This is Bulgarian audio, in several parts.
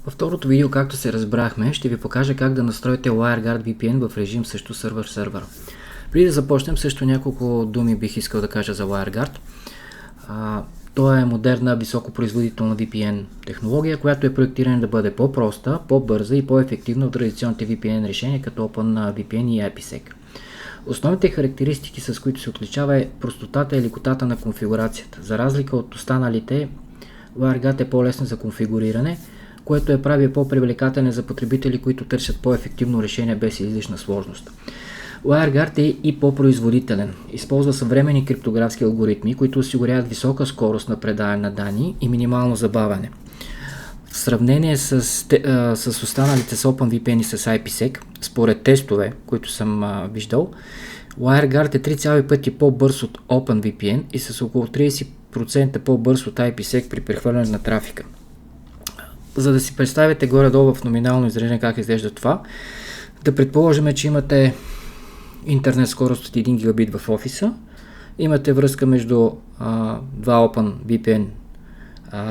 Във второто видео, както се разбрахме, ще ви покажа как да настроите WireGuard VPN в режим също сървър-сървър. Преди да започнем, също няколко думи бих искал да кажа за WireGuard. Той е модерна, високопроизводителна VPN технология, която е проектирана да бъде по-проста, по-бърза и по-ефективна от традиционните VPN решения като OpenVPN и IPsec. Основните характеристики, с които се отличава, е простотата и лекотата на конфигурацията. За разлика от останалите, WireGuard е по-лесна за конфигуриране, което я прави по-привлекателен за потребители, които търсят по-ефективно решение без излишна сложност. WireGuard е и по-производителен. Използва съвременни криптографски алгоритми, които осигуряват висока скорост на предаване на данни и минимално забавяне. В сравнение с останалите с OpenVPN и с IPsec, според тестове, които съм виждал, WireGuard е 3,5 пъти по-бърз от OpenVPN и с около 30% по-бърз от IPsec при прехвърляне на трафика. За да си представите горе-долу в номинално изражение как изглежда това, да предположим, че имате интернет скорост от 1 гигабит в офиса, имате връзка между два OpenVPN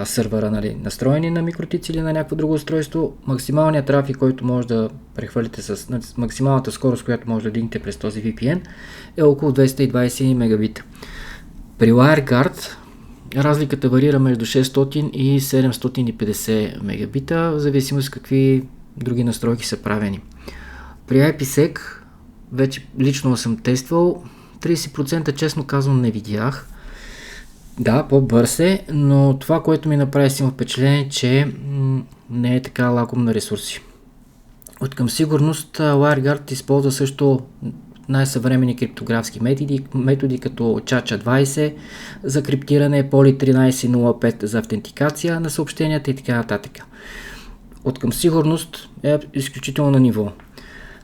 сървъра, настроени на микротици или на някакво друго устройство. Максималният трафик, който може да прехвърлите с максималната скорост, която може да дигнете през този VPN, е около 220 мегабита. При WireGuard разликата варира между 600 и 750 мегабита, в зависимост какви други настройки са правени. При IPsec вече лично съм тествал, 30% честно казвам не видях. Да, по-бърз е, но това, което ми направи силно впечатление, че не е така лаком на ресурси. От към сигурност WireGuard използва също най-съвремени криптографски методи като ChaCha20 за криптиране, Poly 1305 за автентикация на съобщенията и така нататък. От към сигурност е изключително на ниво.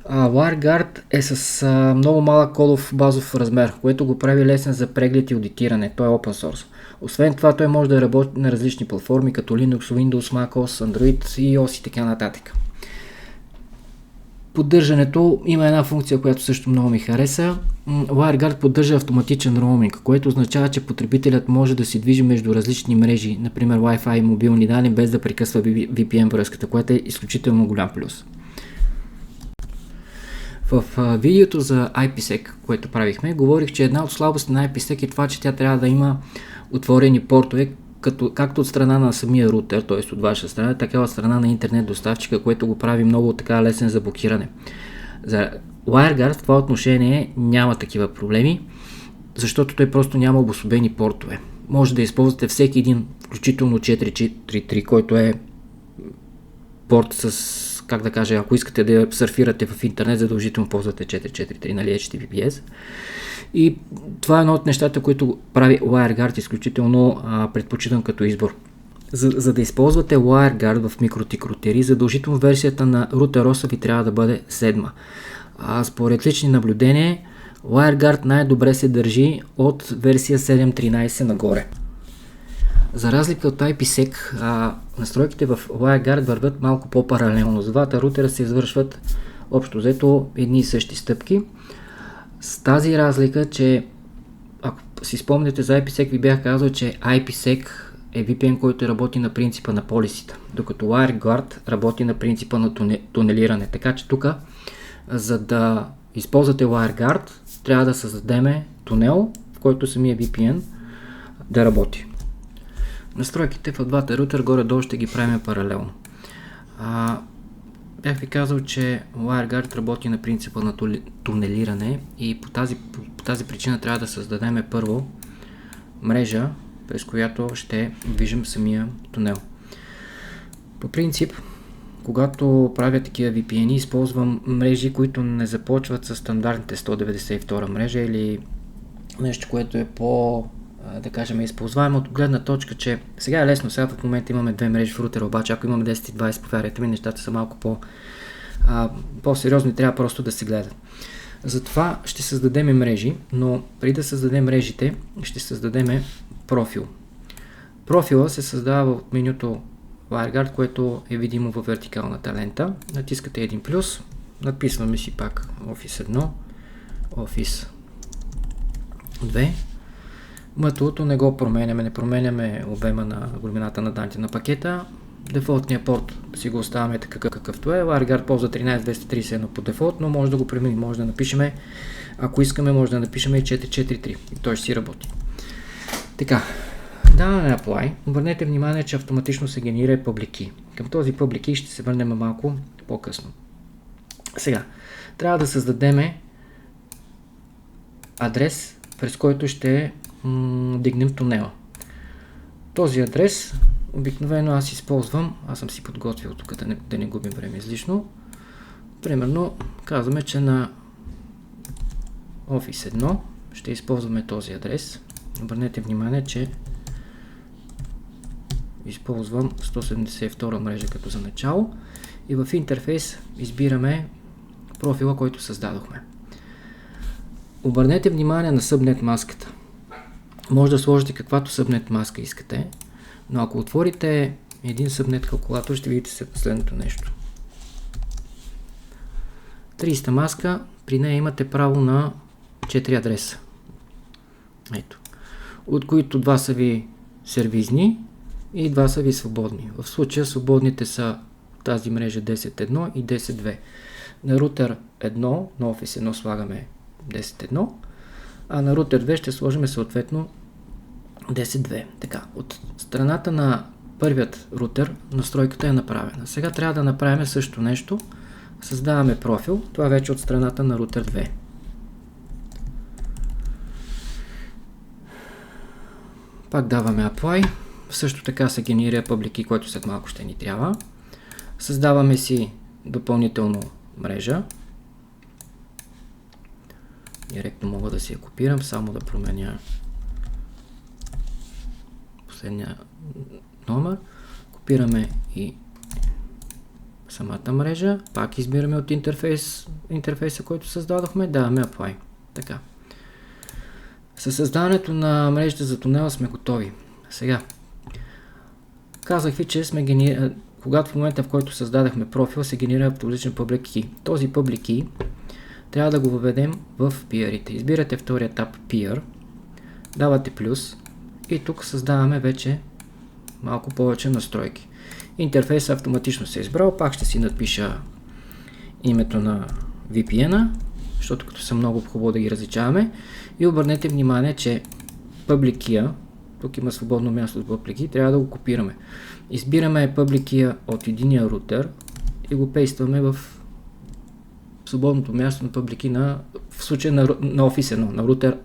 WireGuard е с много малък кодов базов размер, което го прави лесен за преглед и аудитиране. Той е open source. Освен това, той може да работи на различни платформи като Linux, Windows, macOS, Android, iOS и така нататък. Поддържането има една функция, която също много ми хареса. WireGuard поддържа автоматичен роуминг, което означава, че потребителят може да се движи между различни мрежи, например Wi-Fi и мобилни данни, без да прекъсва VPN връзката, което е изключително голям плюс. В видеото за IPsec, което правихме, говорих, че една от слабости на IPsec е това, че тя трябва да има отворени портове, както от страна на самия рутер, т.е. от ваша страна, така от страна на интернет доставчика, което го прави много така лесен за блокиране. За WireGuard в това отношение няма такива проблеми, защото той просто няма обособени портове. Може да използвате всеки един, включително 443, който е порт с, как да кажа, ако искате да сърфирате в интернет, задължително ползвате 443, нали, HTTPS. И това е едно от нещата, които прави WireGuard изключително предпочитан като избор. За да използвате WireGuard в микротик-рутери, задължително версията на рутер OSA ви трябва да бъде 7. Според лични наблюдения, WireGuard най-добре се държи от версия 7.13 нагоре. За разлика от IPsec, настройките в WireGuard вървят малко по-паралелно. С двата рутера се извършват общо взето едни и същи стъпки. С тази разлика, че ако си спомняте за IPsec, ви бях казал, че IPsec е VPN, който работи на принципа на полисите, докато WireGuard работи на принципа на тунелиране. Така че тук, за да използвате WireGuard, трябва да създадем тунел, в който самия VPN да работи. Настройките в двата рутер горе-долу ще ги правим паралелно. Бях ви казал, че WireGuard работи на принципа на тунелиране и по тази причина трябва да създадем първо мрежа, през която ще движим самия тунел. По принцип, когато правя такива VPN, използвам мрежи, които не започват с стандартните 192 мрежа или нещо, което е да кажем, използваемо от гледна точка, че сега е лесно, сега в момента имаме две мрежи в рутера, обаче ако имаме 10 и 20, повярвайте ми, нещата са малко по-сериозно и трябва просто да се гледат. Затова ще създадем мрежи, но преди да създадем мрежите, ще създадем профил. Профила се създава от менюто WireGuard, което е видимо във вертикалната лента. Натискате един плюс, написваме си пак Office 1, Office 2. Мътлото не го променяме, не променяме обема на големината на данните на пакета. Дефолтния порт си го оставяме така какъвто е. WireGuard ползва 13231 по дефолт, но може да го променим. Може да напишем, ако искаме, може да напишем и 443 и той ще си работи. Така, даваме Apply. Обърнете внимание, че автоматично се генерира Public Key. Към този Public Key ще се върнем малко по-късно. Сега, трябва да създадем адрес, през който ще дигнем тунела. Този адрес обикновено аз използвам, аз съм си подготвил тук да не губим време излишно. Примерно казваме, че на Office 1 ще използваме този адрес. Обърнете внимание, че използвам 172 мрежа като за начало и в интерфейс избираме профила, който създадохме. Обърнете внимание на Subnet маската. Може да сложите каквато Subnet маска искате, но ако отворите един Subnet калкулатор, ще видите следното нещо. 300 маска, при нея имате право на 4 адреса. Ето. От които 2 са ви сервизни и 2 са ви свободни. В случая свободните са тази мрежа 10.1 и 10.2. На рутер 1, на Office 1 слагаме 10.1, а на рутер 2 ще сложим съответно 10.2. Така, от страната на първият рутер настройката е направена. Сега трябва да направим също нещо. Създаваме профил. Това вече от страната на рутер 2. Пак даваме Apply. Също така се генерира Public Key, който след малко ще ни трябва. Създаваме си допълнително мрежа. Директно мога да си я копирам, само да променя последния номер. Копираме и самата мрежа. Пак избираме от интерфейса, който създадохме. Даваме Apply. Така. Със създаването на мрежата за тунела сме готови. Сега. Казах ви, че когато в момента, в който създадахме профил, се генерира автоматичен Public Key. Този Public Key трябва да го въведем в peer-ите. Избирате втория етап Peer, давате плюс и тук създаваме вече малко повече настройки. Интерфейсът автоматично се е избрал, пак ще си надпиша името на VPN-а, защото като са много хубаво да ги различаваме, и обърнете внимание, че Public Key, тук има свободно място с Public Key, трябва да го копираме. Избираме Public Key от единия рутер и го пействаме в свободното място на Public Key в случая на Office 1, на рутер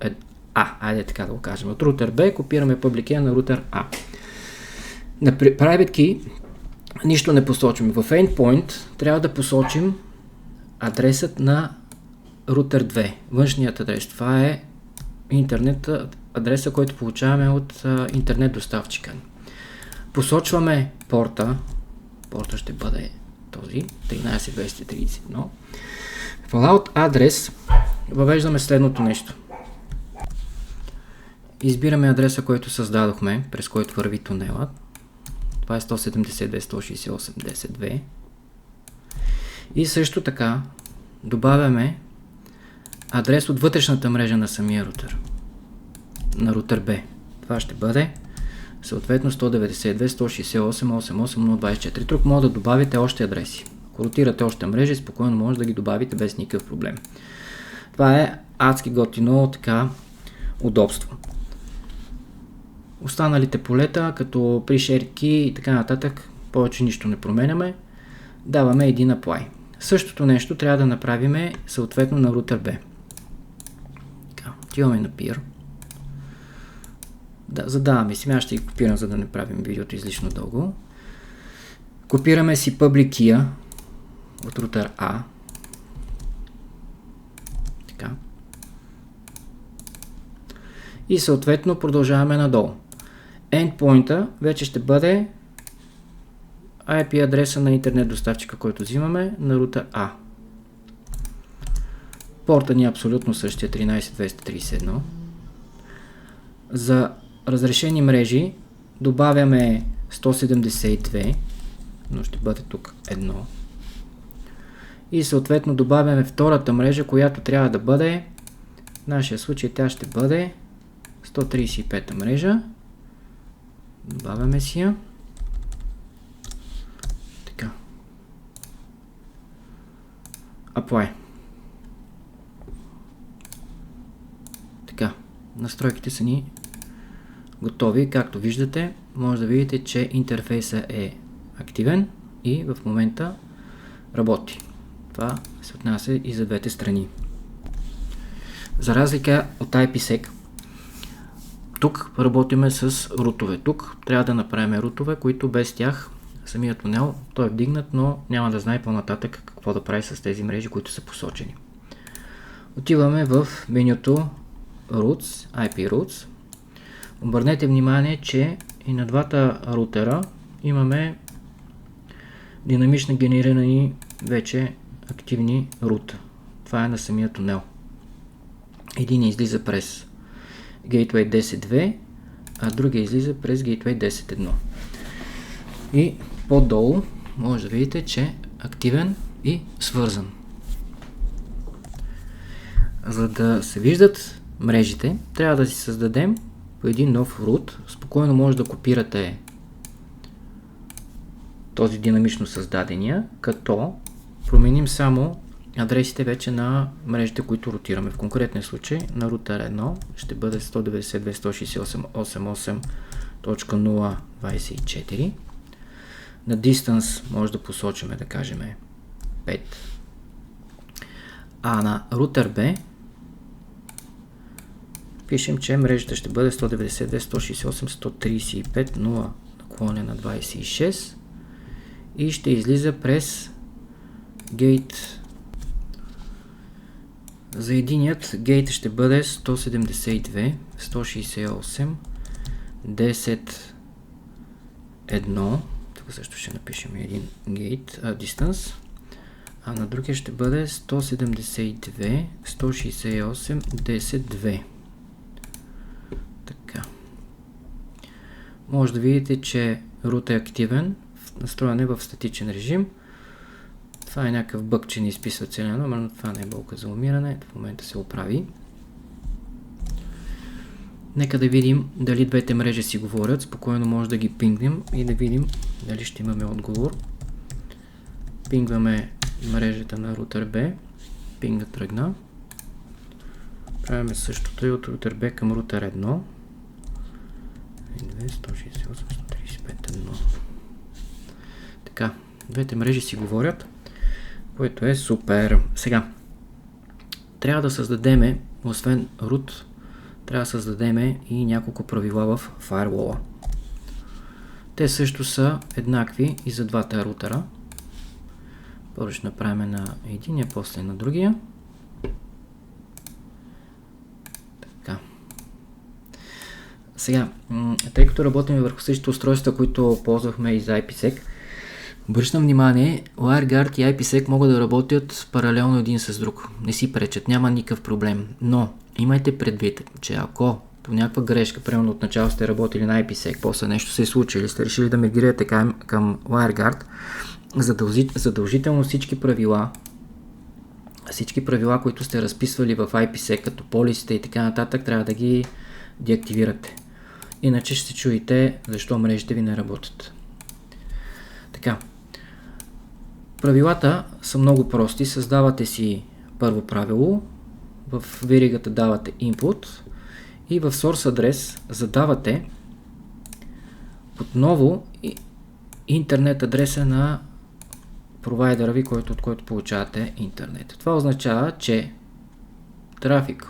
А. Айде така да го кажем. От рутер Б копираме Public Key на рутер А. На Private Key нищо не посочваме. В Endpoint трябва да посочим адресът на рутер 2. Външният адрес. Това е интернет адреса, който получаваме от интернет доставчика. Посочваме порта. Порта ще бъде този 13231. В Allowed адрес въвеждаме следното нещо. Избираме адреса, който създадохме, през който върви тунела. Това е 172.168.10.2. И също така добавяме адрес от вътрешната мрежа на самия рутер. На рутер Б. Това ще бъде съответно 192.168.88.024. Тук може да добавите още адреси. Ако ротирате още мрежи, спокойно може да ги добавите без никакъв проблем. Това е адски готино така удобство. Останалите полета, като при share key и така нататък, повече нищо не променяме. Даваме един Apply. Същото нещо трябва да направим съответно на рутер B. Отиваме на Peer. Да, задаваме си. Аз ще ги копирам, за да не правим видеото излишно дълго. Копираме си Public Key от рутер А. Така. И съответно продължаваме надолу. Endpoint-а вече ще бъде IP адреса на интернет доставчика, който взимаме на рутер А. Порта ни е абсолютно същия 13231. За разрешени мрежи добавяме 172, но ще бъде тук 1. И съответно добавяме втората мрежа, която трябва да бъде, в нашия случай тя ще бъде 135 мрежа. Добавяме си я. Apply. Така, настройките са ни готови. Както виждате, може да видите, че интерфейсът е активен и в момента работи. Това се отнася и за двете страни. За разлика от IPsec, тук работиме с рутове. Тук трябва да направим рутове, които без тях самият тунел, той е вдигнат, но няма да знае по-нататък какво да прави с тези мрежи, които са посочени. Отиваме в менюто Routes, IP Routes. Обърнете внимание, че и на двата рутера имаме динамично генерирани вече активни рута. Това е на самия тунел. Един излиза през Gateway 10.2, а другия излиза през Gateway 10.1. И по-долу може да видите, че е активен и свързан. За да се виждат мрежите, трябва да си създадем по един нов рут. Спокойно може да копирате този динамично създадения, като променим само адресите вече на мрежите, които рутираме. В конкретния случай на рутер 1 ще бъде 192.168.8.0.24. На distance може да посочим, да кажем 5. А на рутер B пишем, че мрежата ще бъде 192.168.135.0/26 и ще излиза през гейт. За единият гейт ще бъде 172.168.10.1. Тук също ще напишем един гейт distance. А на другия ще бъде 172.168.10.2. Така. Може да видите, че root е активен, настроен е в статичен режим. Това е някакъв бъг, че не изписва целия номер, но това не е болка за умиране. В момента се оправи. Нека да видим дали двете мрежи си говорят. Спокойно може да ги пингнем и да видим дали ще имаме отговор. Пингваме мрежата на рутер B. Пинга тръгна. Правим същото и от рутер B към рутер 1. 168.135.1. Така, двете мрежи си говорят, което е супер. Сега, трябва да създадем, освен root, трябва да създадем и няколко правила в firewall. Те също са еднакви и за двата рутера. Първо ще направим на единия, после на другия. Така. Сега, тъй като работим върху същите устройства, които ползвахме и за IPsec, обръщам внимание, WireGuard и IPsec могат да работят паралелно един с друг. Не си пречат, няма никакъв проблем. Но имайте предвид, че ако по някаква грешка, примерно от начало сте работили на IPsec, после нещо се е случило или сте решили да мигрирате към WireGuard, задължително всички правила, които сте разписвали в IPsec, като полисите и така нататък, трябва да ги деактивирате. Иначе ще се чуете защо мрежите ви не работят. Така. Правилата са много прости. Създавате си първо правило, в веригата давате input и в source адрес задавате отново интернет адреса на провайдера ви, от който получавате интернет. Това означава, че трафик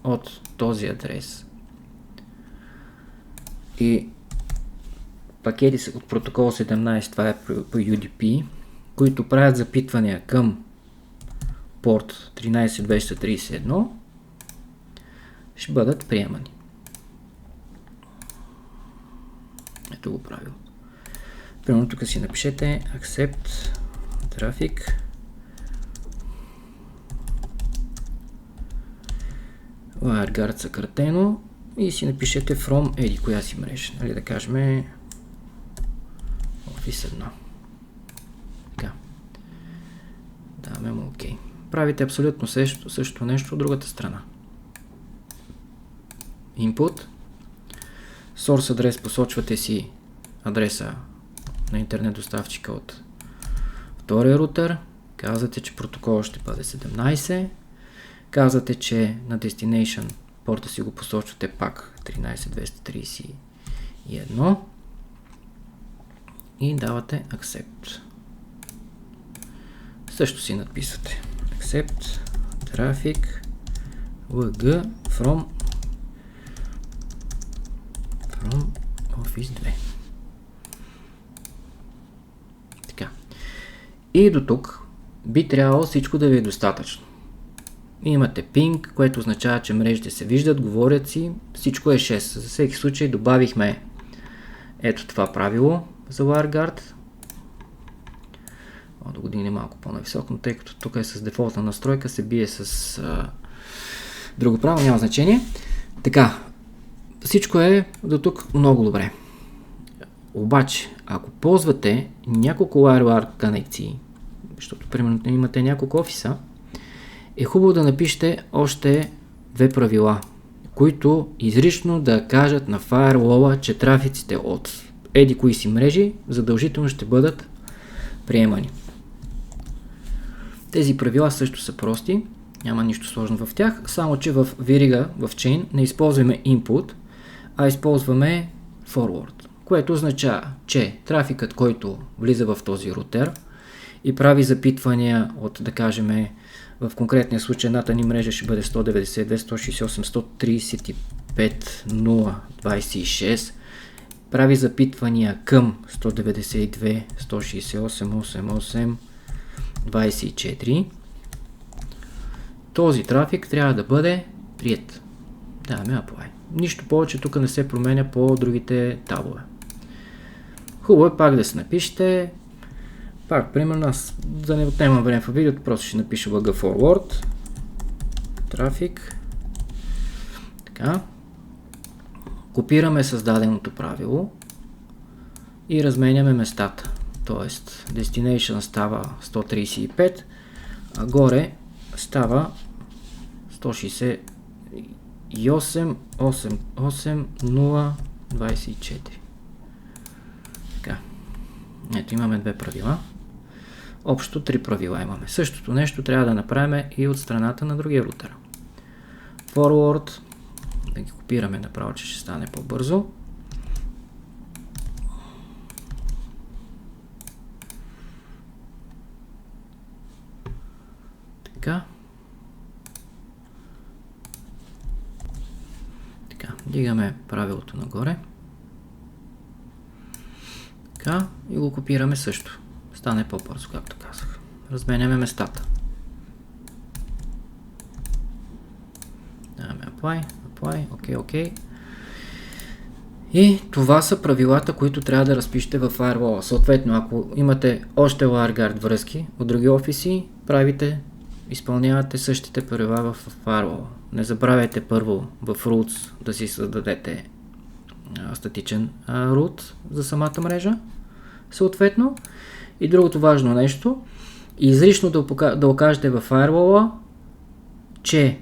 от този адрес и пакети от протокол 17, това е по UDP, които правят запитвания към порт 13231, ще бъдат приемани. Ето го правило. Примерно тук си напишете accept traffic WireGuard съкратено и си напишете from еди коя си мрежа. Нали, да кажем Office 1. Така. Даваме му OK. Правите абсолютно същото нещо от другата страна. Input. Source адрес, посочвате си адреса на интернет доставчика от втория рутер, Казвате, че протокол ще бъде 17. Казвате, че на Destination порта си го посочвате пак 13231 и давате Accept. Също си надписвате Accept Traffic WG from Office 2. Така. И до тук би трябвало всичко да ви е достатъчно. Имате пинг, което означава, че мрежите се виждат, говорят си, всичко е 6. За всеки случай добавихме ето това правило за WireGuard. До години е малко по-нависоко, но тъй като тук е с дефолтна настройка, се бие с друго правило, няма значение. Така, всичко е до тук много добре. Обаче, ако ползвате няколко WireGuard конекции, защото примерно имате няколко офиса, е хубаво да напишете още две правила, които изрично да кажат на фаервола, че трафиците от еди кои си мрежи задължително ще бъдат приемани. Тези правила също са прости, няма нищо сложно в тях, само че в верига, в chain не използваме input, а използваме forward, което означава, че трафикът, който влиза в този рутер и прави запитвания от, да кажем, в конкретния случай едната ни мрежа ще бъде 192.168.135.0.26, прави запитвания към 192.168.8.8.24. Този трафик трябва да бъде прият. Даваме apply. Нищо повече тук не се променя по другите табове. Хубаво е пак да се напишете. Пак, примерно, аз да не отнемам време в видеото, просто ще напиша WG forward трафик. Така. Копираме създаденото правило и разменяме местата. Тоест, destination става 135, а горе става 168.8.8.0.24. Така. Ето имаме две правила. Общо 3 правила имаме. Същото нещо трябва да направим и от страната на другия рутер. Forward, да ги копираме направо, че ще стане по-бързо. Така. Така, дигаме правилото нагоре. Така, и го копираме също. Стане по-бързо, както казах. Разменяме местата. Даваме apply, OK. И това са правилата, които трябва да разпишете в firewall. Съответно, ако имате още WireGuard връзки от други офиси, изпълнявате същите правила в firewall. Не забравяйте първо в roots да си създадете статичен root за самата мрежа. Съответно, и другото важно нещо, изрично да окажете в firewall, че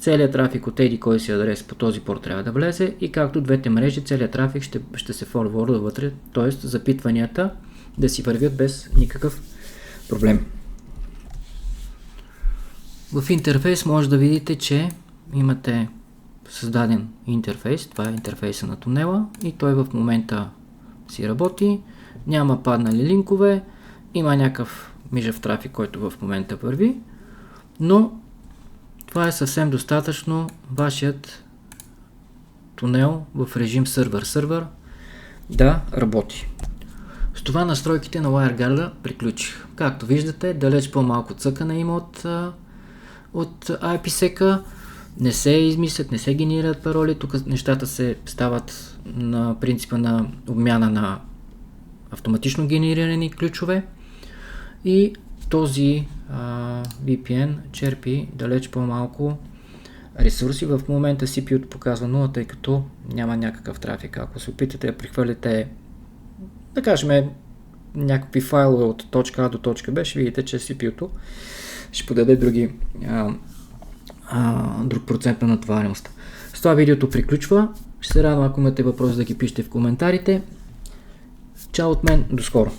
целият трафик от еди кой си адрес по този порт трябва да влезе и както двете мрежи, целият трафик ще се форварда вътре, т.е. запитванията да си вървят без никакъв проблем. В интерфейс може да видите, че имате създаден интерфейс, това е интерфейса на тунела и той в момента си работи, няма паднали линкове, има някакъв мижав трафик, който в момента върви, но това е съвсем достатъчно вашият тунел в режим сервер-сервер да работи. С това настройките на WireGuard приключих. Както виждате, далеч по-малко цъкане има от IPsec-а, не се измислят, не се генерират пароли, тук нещата се стават на принципа на обмяна на автоматично генерирани ключове и този VPN черпи далеч по-малко ресурси. В момента CPU-то показва 0, тъй като няма някакъв трафик. Ако се опитате да прехвърлите, да кажем, някакви файлове от точка А до точка Б, ще видите, че CPU-то ще подаде друг процент на натовареност. С това видеото приключва. Ще се радвам, ако имате въпроси, да ги пишете в коментарите. Чао от мен, до скоро!